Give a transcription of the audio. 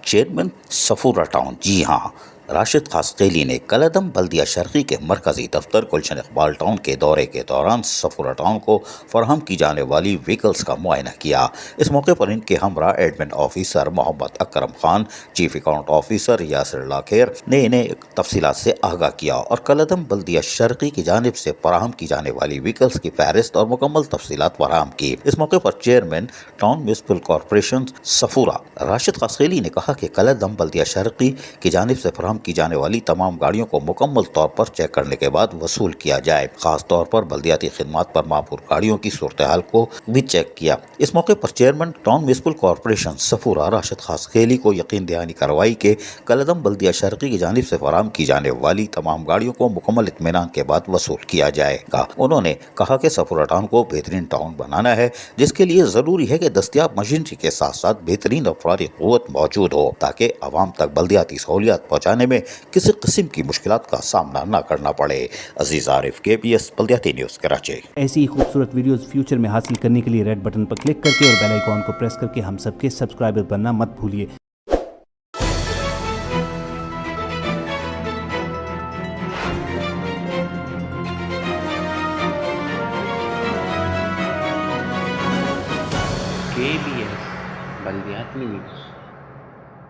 Chairman Safura town. جی ہاں، راشد قاسقیلی نے کلعدم بلدیہ شرقی کے مرکزی دفتر گلشن اقبال ٹاؤن کے دورے کے دوران صفورہ ٹاؤن کو فراہم کی جانے والی وہیکلز کا معائنہ کیا۔ اس موقع پر ان کے ہمراہ admin officer Muhammad Akram Khan, chief account officer Yasir Lakhair نے انہیں تفصیلات سے آگاہ کیا اور کلعدم بلدیہ شرقی کی جانب سے فراہم کی جانے والی وہیکلز کی فہرست اور مکمل تفصیلات فراہم کی۔ اس موقع پر chairman town municipal corporation Safoora Rashid Kaskheli نے کہا کہ کلعدم بلدیہ شرقی کی جانب سے فراہم کی جانے والی تمام گاڑیوں کو مکمل طور پر چیک کرنے کے بعد وصول کیا جائے، خاص طور پر بلدیاتی خدمات پر معمور گاڑیوں کی صورتحال کو بھی چیک کیا۔ اس موقع پر chairman town municipal corporation Safoora Rashid Kaskheli کو یقین دہانی کروائی کہ کلعدم بلدیہ شرقی کی جانب سے فراہم کی جانے والی تمام گاڑیوں کو مکمل اطمینان کے بعد وصول کیا جائے گا۔ انہوں نے کہا کہ صفورہ ٹاؤن کو بہترین ٹاؤن بنانا ہے، جس کے لیے ضروری ہے کہ دستیاب مشینری کے ساتھ ساتھ بہترین افرادی قوت موجود ہو تاکہ عوام تک بلدیاتی سہولیات پہنچانے میں کسی قسم کی مشکلات کا سامنا نہ کرنا پڑے۔ عزیز عارف، KBS بلدیاتی نیوز کراچی۔ ایسی ہی خوبصورت ویڈیوز فیوچر میں حاصل کرنے کے لیے ریڈ بٹن پر کلک کر کے اور بیل آئیکن کو پریس کر کے ہم سب کے سبسکرائبر بننا مت بھولیے۔ KBS بلدیاتی نیوز۔